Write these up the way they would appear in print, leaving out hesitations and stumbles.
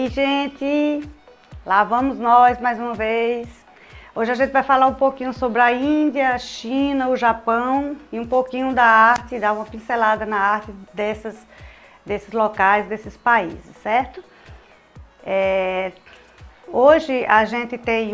aí, gente? Lá vamos nós mais uma vez. Hoje a gente vai falar um pouquinho sobre a Índia, a China, o Japão e um pouquinho da arte, dar uma pincelada na arte desses locais, desses países, certo? Hoje a gente tem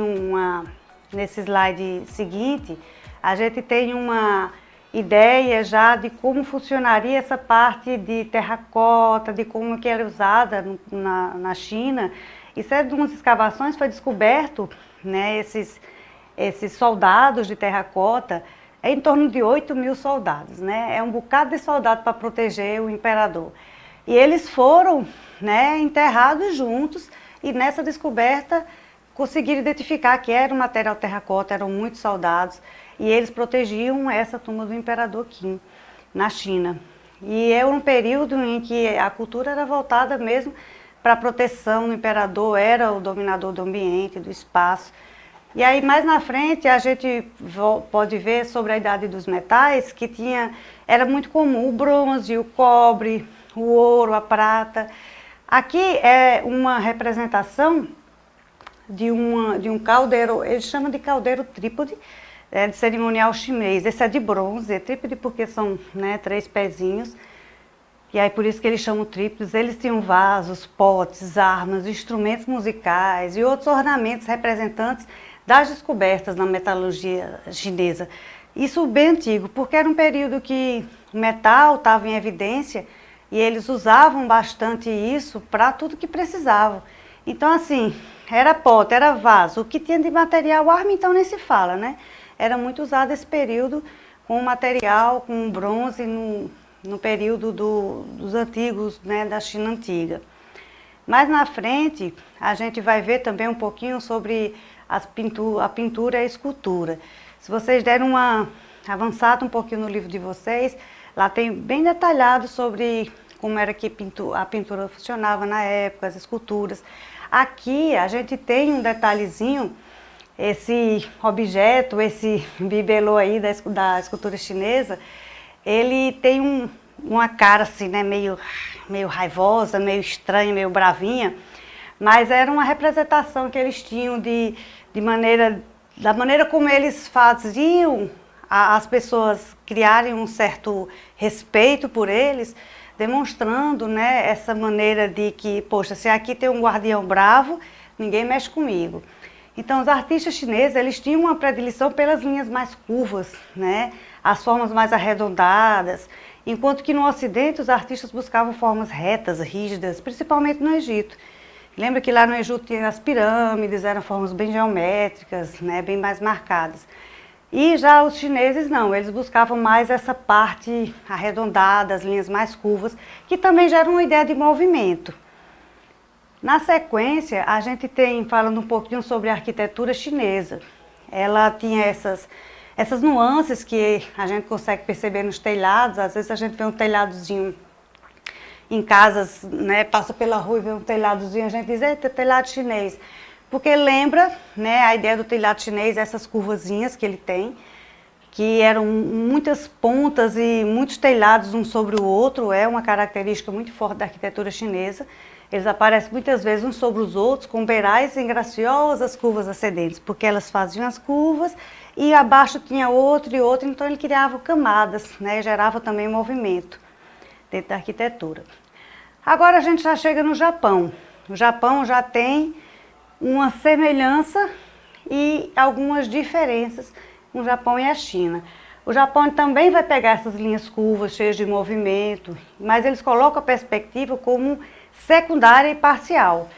nesse slide seguinte, a gente tem uma ideia já de como funcionaria essa parte de terracota, de como que era usada na China. Isso é de umas escavações, foi descoberto, né, esses soldados de terracota, é em torno de 8.000 soldados, né? É um bocado de soldado para proteger o imperador. E eles foram, né, enterrados juntos, e nessa descoberta conseguiram identificar que era um material terracota, eram muitos soldados, e eles protegiam essa tumba do imperador Qin, na China. E é um período em que a cultura era voltada mesmo para a proteção do imperador, era o dominador do ambiente, do espaço. E aí mais na frente a gente pode ver sobre a idade dos metais, que era muito comum o bronze, o cobre, o ouro, a prata. Aqui é uma representação de um caldeiro, eles chamam de caldeiro trípode, de cerimonial chinês. Esse é de bronze, é trípode porque são, né, 3 pezinhos, e aí por isso que eles chamam trípodes. Eles tinham vasos, potes, armas, instrumentos musicais e outros ornamentos representantes das descobertas na metalurgia chinesa. Isso bem antigo, porque era um período que o metal estava em evidência e eles usavam bastante isso para tudo que precisavam. Então assim, era pote, era vaso, o que tinha de material, arma então nem se fala, né? Era muito usado esse período com material, com bronze no período dos antigos, né, da China antiga. Mais na frente, a gente vai ver também um pouquinho sobre a pintura e a escultura. Se vocês derem uma avançada um pouquinho no livro de vocês, lá tem bem detalhado sobre como era que a pintura funcionava na época, as esculturas. Aqui a gente tem um detalhezinho, esse objeto, esse bibelô aí da escultura chinesa, ele tem uma cara assim, né, meio raivosa, meio estranha, meio bravinha, mas era uma representação que eles tinham da maneira como eles faziam as pessoas criarem um certo respeito por eles, demonstrando, né, essa maneira de que, poxa, se aqui tem um guardião bravo, ninguém mexe comigo. Então, os artistas chineses, eles tinham uma predileção pelas linhas mais curvas, né, as formas mais arredondadas, enquanto que no Ocidente os artistas buscavam formas retas, rígidas, principalmente no Egito. Lembra que lá no Egito tinha as pirâmides, eram formas bem geométricas, né, bem mais marcadas. E já os chineses não, eles buscavam mais essa parte arredondada, as linhas mais curvas, que também geram uma ideia de movimento. Na sequência, a gente tem, falando um pouquinho sobre a arquitetura chinesa. Ela tinha essas nuances que a gente consegue perceber nos telhados. Às vezes a gente vê um telhadozinho em casas, né, passa pela rua e vê um telhadozinho, a gente diz, eita, telhado chinês. Porque lembra, né, a ideia do telhado chinês, essas curvazinhas que ele tem, que eram muitas pontas e muitos telhados um sobre o outro, é uma característica muito forte da arquitetura chinesa. Eles aparecem muitas vezes uns sobre os outros, com beirais em graciosas curvas ascendentes, porque elas faziam as curvas e abaixo tinha outro e outro, então ele criava camadas, né, gerava também movimento dentro da arquitetura. Agora a gente já chega no Japão. O Japão já tem uma semelhança e algumas diferenças com o Japão e a China. O Japão também vai pegar essas linhas curvas, cheias de movimento, mas eles colocam a perspectiva como secundária e parcial.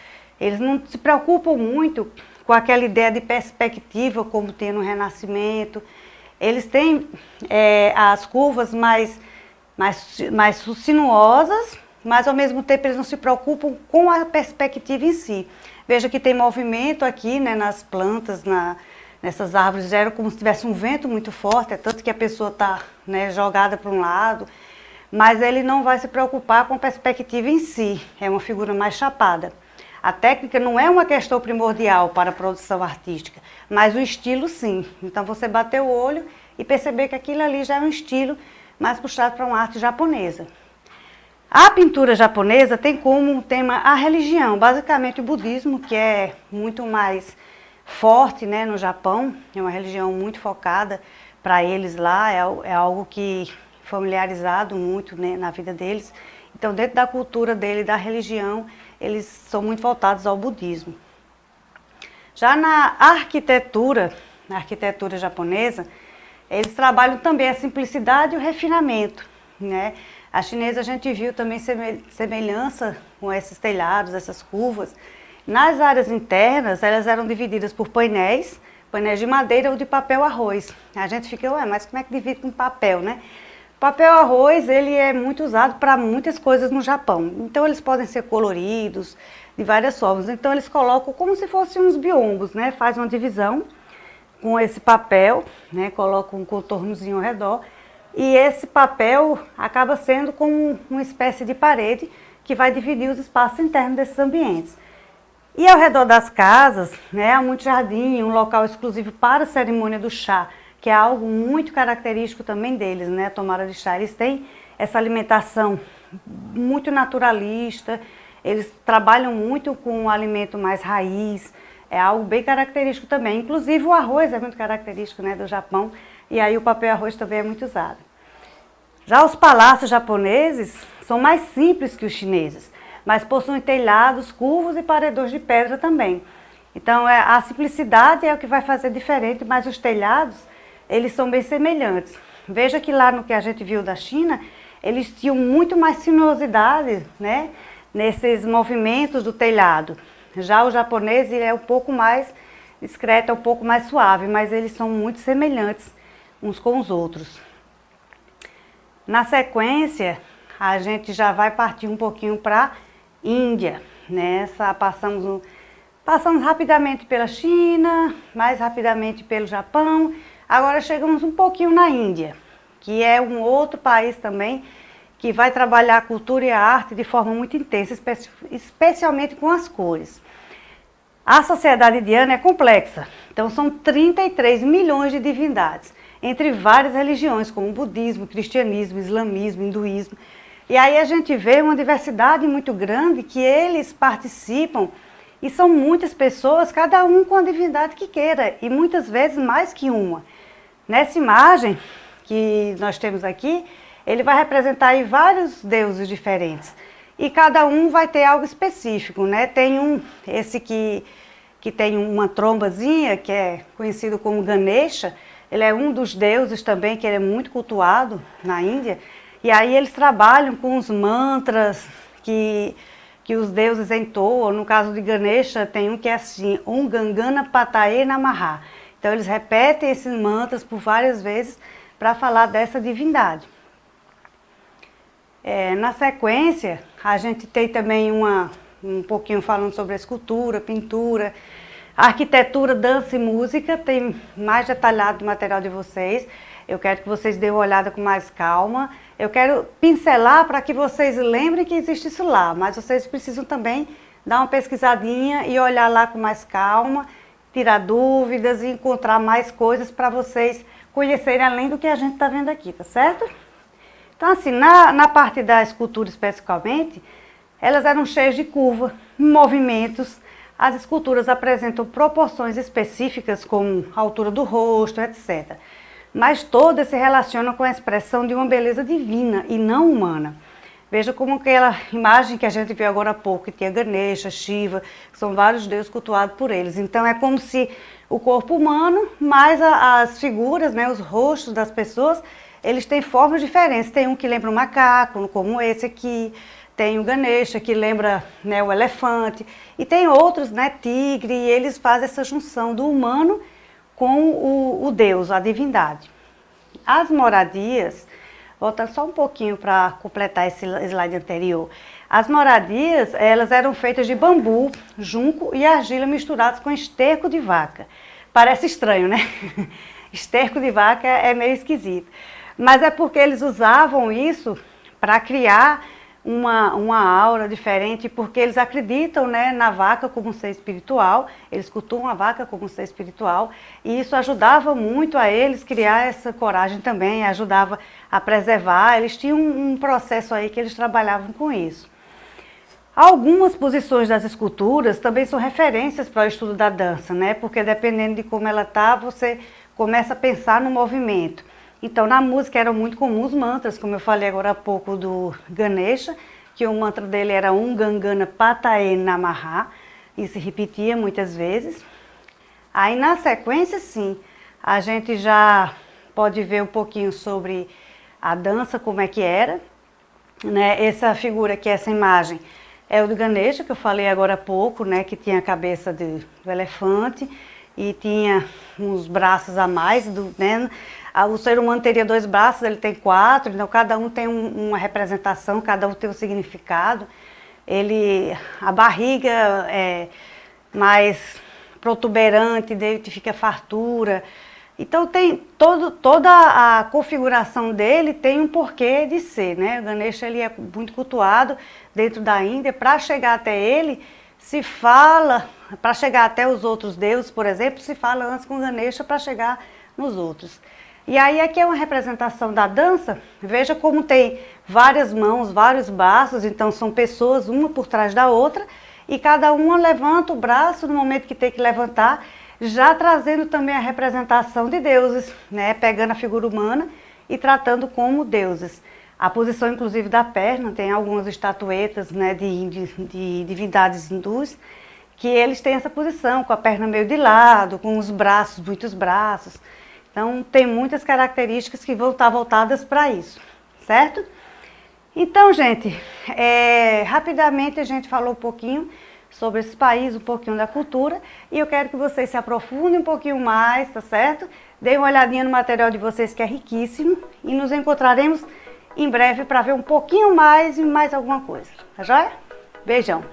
Eles não se preocupam muito com aquela ideia de perspectiva como tem no Renascimento. Eles têm as curvas mais sinuosas, mas ao mesmo tempo eles não se preocupam com a perspectiva em si. Veja que tem movimento aqui, né, nas plantas, nessas árvores, gera como se tivesse um vento muito forte, é tanto que a pessoa está, né, jogada para um lado, mas ele não vai se preocupar com a perspectiva em si, é uma figura mais chapada. A técnica não é uma questão primordial para a produção artística, mas o estilo sim. Então você bater o olho e perceber que aquilo ali já é um estilo mais puxado para uma arte japonesa. A pintura japonesa tem como tema a religião, basicamente o budismo, que é muito mais forte, né, no Japão, é uma religião muito focada para eles lá, é algo que familiarizado muito, né, na vida deles. Então, dentro da cultura dele, da religião, eles são muito voltados ao budismo. Já na arquitetura japonesa, eles trabalham também a simplicidade e o refinamento, né? A chinesa a gente viu também semelhança com esses telhados, essas curvas. Nas áreas internas, elas eram divididas por painéis de madeira ou de papel arroz. A gente fica, ué, mas como é que divide com papel, né? Papel arroz, ele é muito usado para muitas coisas no Japão. Então, eles podem ser coloridos, de várias formas. Então, eles colocam como se fossem uns biombos, né? Faz uma divisão com esse papel, né? Colocam um contornozinho ao redor. E esse papel acaba sendo como uma espécie de parede que vai dividir os espaços internos desses ambientes. E ao redor das casas, né, há muito jardim, um local exclusivo para a cerimônia do chá, que é algo muito característico também deles, né, a tomada de chá. Eles têm essa alimentação muito naturalista, eles trabalham muito com um alimento mais raiz, é algo bem característico também. Inclusive o arroz é muito característico, né, do Japão, e aí o papel arroz também é muito usado. Já os palácios japoneses são mais simples que os chineses, mas possuem telhados, curvos e paredões de pedra também. Então a simplicidade é o que vai fazer diferente, mas os telhados, eles são bem semelhantes. Veja que lá no que a gente viu da China, eles tinham muito mais sinuosidade, né, nesses movimentos do telhado. Já o japonês, ele é um pouco mais discreto, é um pouco mais suave, mas eles são muito semelhantes uns com os outros. Na sequência, a gente já vai partir um pouquinho para a Índia, né? Passamos rapidamente pela China, mais rapidamente pelo Japão, agora chegamos um pouquinho na Índia, que é um outro país também que vai trabalhar a cultura e a arte de forma muito intensa, especialmente com as cores. A sociedade indiana é complexa, então são 33 milhões de divindades, entre várias religiões, como o budismo, cristianismo, islamismo, hinduísmo. E aí a gente vê uma diversidade muito grande que eles participam, e são muitas pessoas, cada um com a divindade que queira, e muitas vezes mais que uma. Nessa imagem que nós temos aqui, ele vai representar aí vários deuses diferentes. E cada um vai ter algo específico, né? Tem esse que tem uma trombazinha, que é conhecido como Ganesha. Ele é um dos deuses também, que ele é muito cultuado na Índia. E aí eles trabalham com os mantras que os deuses entoam. No caso de Ganesha, tem um que é assim, Om Gangana Pataye Namaha. Então eles repetem esses mantras por várias vezes para falar dessa divindade. Na sequência, a gente tem também um pouquinho falando sobre a escultura, pintura, arquitetura, dança e música. Tem mais detalhado o material de vocês. Eu quero que vocês dêem uma olhada com mais calma. Eu quero pincelar para que vocês lembrem que existe isso lá, mas vocês precisam também dar uma pesquisadinha e olhar lá com mais calma, tirar dúvidas e encontrar mais coisas para vocês conhecerem além do que a gente está vendo aqui, tá certo? Então assim, na parte da escultura especificamente, elas eram cheias de curva, movimentos. As esculturas apresentam proporções específicas como a altura do rosto, etc. Mas todas se relacionam com a expressão de uma beleza divina e não humana. Veja como aquela imagem que a gente viu agora há pouco, que tinha Ganesha, Shiva, que são vários deuses cultuados por eles. Então é como se o corpo humano, mais as figuras, né, os rostos das pessoas, eles têm formas diferentes. Tem um que lembra um macaco, como esse aqui. Tem o Ganesha, que lembra, né, o elefante. E tem outros, né, tigre, e eles fazem essa junção do humano com o Deus, a divindade. As moradias, voltando só um pouquinho para completar esse slide anterior. As moradias, elas eram feitas de bambu, junco e argila misturados com esterco de vaca. Parece estranho, né? Esterco de vaca é meio esquisito. Mas é porque eles usavam isso para criar uma aura diferente, porque eles acreditam, né, na vaca como um ser espiritual, eles cultuam a vaca como um ser espiritual, e isso ajudava muito a eles criar essa coragem também, ajudava a preservar, eles tinham um processo aí que eles trabalhavam com isso. Algumas posições das esculturas também são referências para o estudo da dança, né, porque dependendo de como ela está, você começa a pensar no movimento. Então, na música eram muito comuns mantras, como eu falei agora há pouco do Ganesha, que o mantra dele era Om Gangana Pataye Namaha, e se repetia muitas vezes. Aí, na sequência, sim, a gente já pode ver um pouquinho sobre a dança, como é que era, né? Essa figura aqui, essa imagem, é o do Ganesha, que eu falei agora há pouco, né? Que tinha a cabeça do elefante e tinha uns braços a mais, né? O ser humano teria 2 braços, ele tem 4, então cada um tem uma representação, cada um tem um significado. A barriga é mais protuberante, dele fica fartura. Então tem toda a configuração dele tem um porquê de ser, né? O Ganesha ele é muito cultuado dentro da Índia. Para chegar até ele, se fala, para chegar até os outros deuses, por exemplo, se fala antes com o Ganesha para chegar nos outros. E aí aqui é uma representação da dança, veja como tem várias mãos, vários braços, então são pessoas uma por trás da outra, e cada uma levanta o braço no momento que tem que levantar, já trazendo também a representação de deuses, né? Pegando a figura humana e tratando como deuses. A posição inclusive da perna, tem algumas estatuetas, né, de divindades hindus, que eles têm essa posição, com a perna meio de lado, com os braços, muitos braços. Então, tem muitas características que vão estar voltadas para isso, certo? Então, gente, rapidamente a gente falou um pouquinho sobre esse país, um pouquinho da cultura, e eu quero que vocês se aprofundem um pouquinho mais, tá certo? Deem uma olhadinha no material de vocês, que é riquíssimo, e nos encontraremos em breve para ver um pouquinho mais e mais alguma coisa, tá joia? Beijão!